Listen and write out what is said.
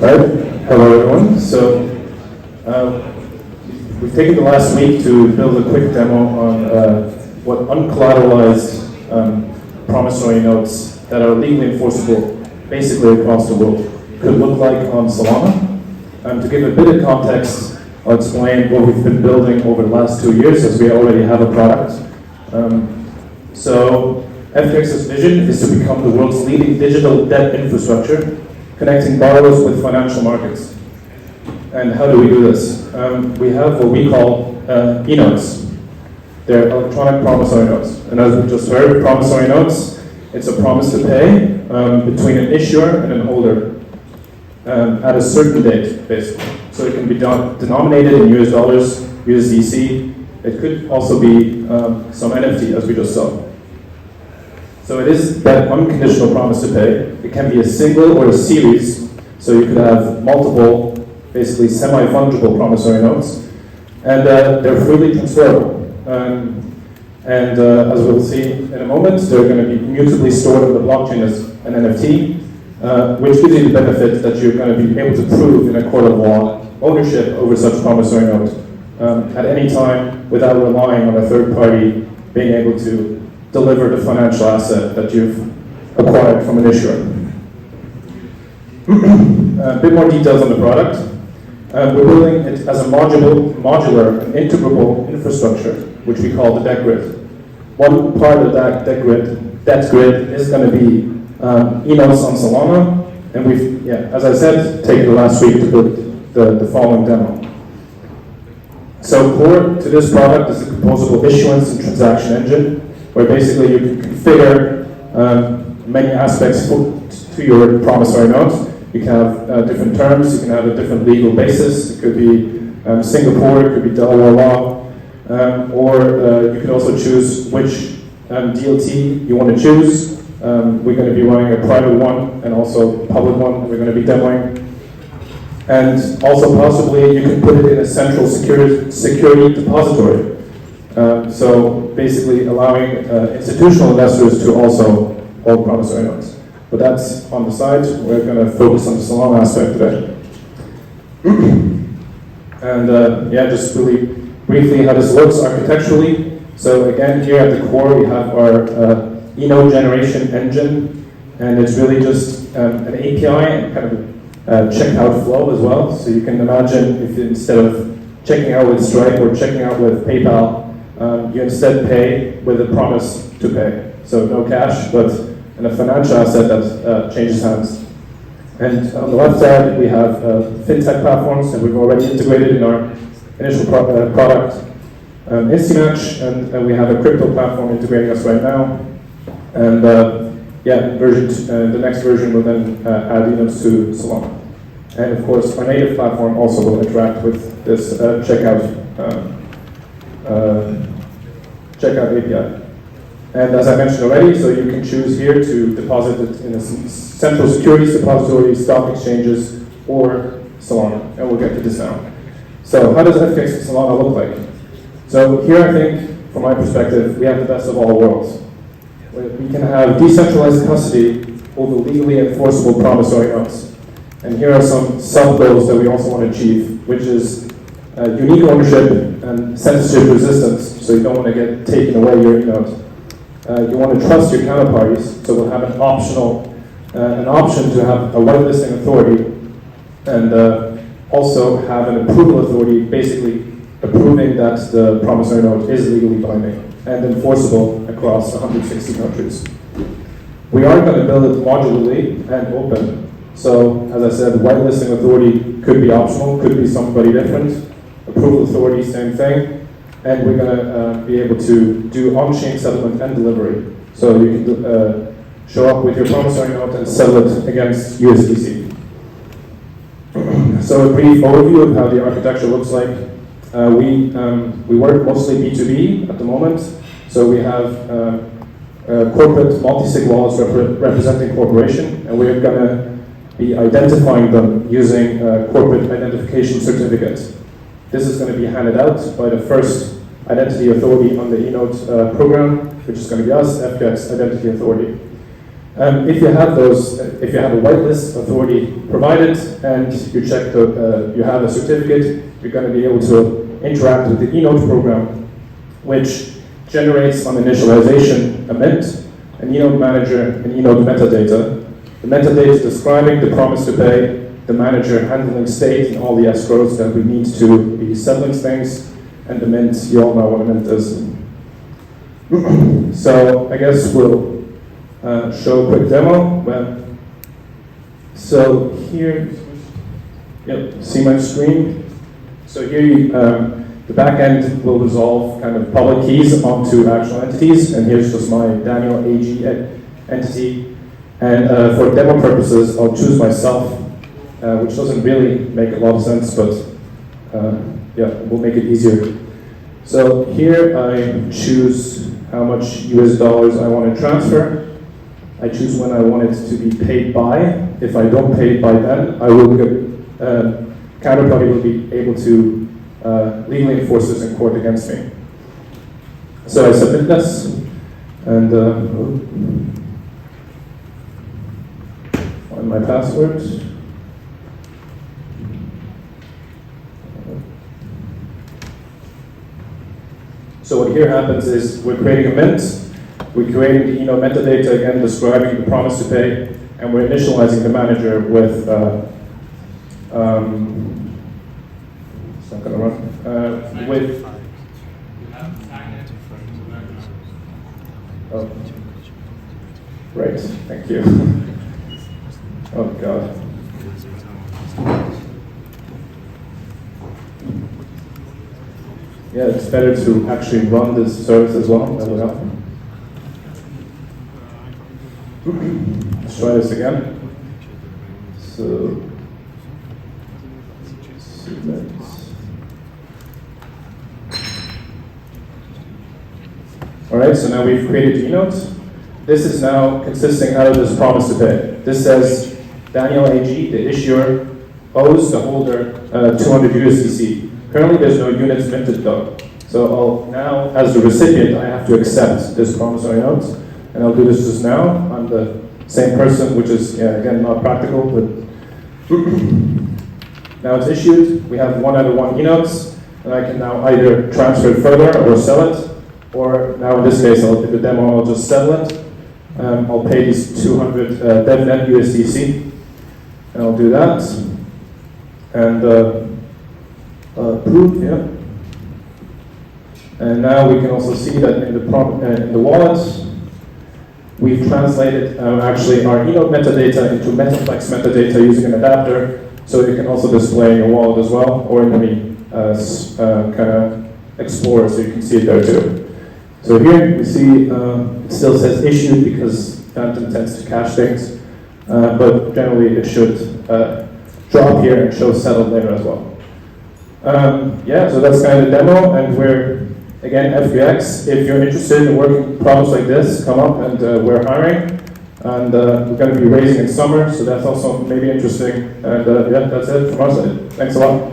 Right. Hello, everyone. So we've taken the last week to build a quick demo on what uncollateralized promissory notes that are legally enforceable basically across the world could look like on Solana. To give a bit of context, I'll explain what we've been building over the last 2 years, as we already have a product. So FQX's vision is to become the world's leading digital debt infrastructure, connecting borrowers with financial markets. And how do we do this? We have what we call e-notes. They're electronic promissory notes. And as we just heard, promissory notes, it's a promise to pay between an issuer and an holder at a certain date, basically. So it can be denominated in US dollars, USDC. It could also be some NFT, as we just saw. So it is that unconditional promise to pay. It can be a single or a series, so you could have multiple, basically semi-fungible promissory notes, and they're freely transferable. As we'll see in a moment, they're going to be mutably stored on the blockchain as an NFT, which gives you the benefit that you're going to be able to prove in a court of law ownership over such promissory note at any time without relying on a third party being able to deliver the financial asset that you've acquired from an issuer. A bit more details on the product. We're building it as a modular and integrable infrastructure, which we call the debt grid. One part of that debt grid is going to be e-notes on Solana, and we've, as I said, taken the last week to build the following demo. So core to this product is a composable issuance and transaction engine, where basically you can configure many aspects to your promissory note. You can have different terms, you can have a different legal basis. It could be Singapore, it could be Delaware law, or you can also choose which DLT you want to choose. We're going to be running a private one and also a public one we're going to be demoing. And also possibly you can put it in a central security depository. So basically allowing institutional investors to also hold promissory notes. But that's on the side. We're going to focus on the Solana aspect today. And just really briefly how this looks architecturally. So again, here at the core we have our e-note generation engine, and it's really just an API and kind of a checkout flow as well. So you can imagine if instead of checking out with Stripe or checking out with PayPal, you instead pay with a promise to pay. So no cash, but a financial asset that changes hands. And on the left side, we have fintech platforms that we've already integrated in our initial product, Instimatch, and we have a crypto platform integrating us right now. And the next version will then add e-notes to Solana. And of course, our native platform also will interact with this checkout API. And as I mentioned already, so you can choose here to deposit it in a central securities depository, stock exchanges, or Solana. And we'll get to this now. So how does FQX and Solana look like? So here I think, from my perspective, we have the best of all worlds. We can have decentralized custody over legally enforceable promissory notes. And here are some sub-goals that we also want to achieve, which is unique ownership and censorship resistance, so you don't want to get taken away your e-note. You want to trust your counterparties, so we'll have an option to have a whitelisting authority, and also have an approval authority, basically approving that the promissory note is legally binding and enforceable across 160 countries. We are going to build it modularly and open. So, as I said, whitelisting authority could be optional, could be somebody different. Approval authority, same thing. And we're going to be able to do on-chain settlement and delivery. So you can show up with your promissory note and settle it against USDC. So a brief overview of how the architecture looks like. We work mostly B2B at the moment. So we have corporate multi-sig wallets representing corporation, and we're going to be identifying them using corporate identification certificates. This is going to be handed out by the first identity authority on the e-note program, which is going to be us, FQX Identity Authority. If you have if you have a whitelist authority provided and you check you have a certificate, you're going to be able to interact with the eNote program, which generates on initialization a mint, an eNote manager, an eNote metadata. The metadata is describing the promise to pay, the manager handling state and all the escrows that we need to be settling things, and the mint, you all know what a mint is. So I guess we'll show a quick demo. So here, yep, see my screen? So here the backend will resolve kind of public keys onto actual entities, and here's just my Daniel AG entity. And for demo purposes, I'll choose myself, which doesn't really make a lot of sense, but yeah, we'll make it easier. So here I choose how much US dollars I want to transfer. I choose when I want it to be paid by. If I don't pay it by then, I will counterparty will be able to legally enforce this in court against me. So I submit this, and find my password. So what here happens is we're creating a mint. We're creating the eNote metadata again, describing the promise to pay, and we're initializing the manager with, it's not going to run, with, oh, great, thank you. Oh God. Yeah, it's better to actually run this service as well, that would help. Let's try this again. So, all right, so now we've created eNote. This is now consisting out of this promise to pay. This says Daniel AG, the issuer, owes the holder 200 USDC. Currently, there's no units minted though. So I'll now, as the recipient, I have to accept this promissory note. And I'll do this just now. I'm the same person, which is, yeah, again, not practical, but now it's issued. We have 1 out of 1 eNotes, and I can now either transfer it further or sell it, or now in this case, in the demo, I'll just settle it. I'll pay these 200 DevNet USDC, and I'll do that. And approve, yeah. And now we can also see that in the wallet, we've translated actually our eNote metadata into Metaflex metadata using an adapter, so it can also display in your wallet as well, or in the kind of Explorer, so you can see it there too. So here we see it still says issued because Phantom tends to cache things, but generally it should drop here and show settled later as well. Yeah, so that's kind of the demo, and we're, again, FQX. If you're interested in working problems like this, come up, and we're hiring. And we're going to be raising in summer, so that's also maybe interesting. And yeah, that's it from our side. Thanks a lot.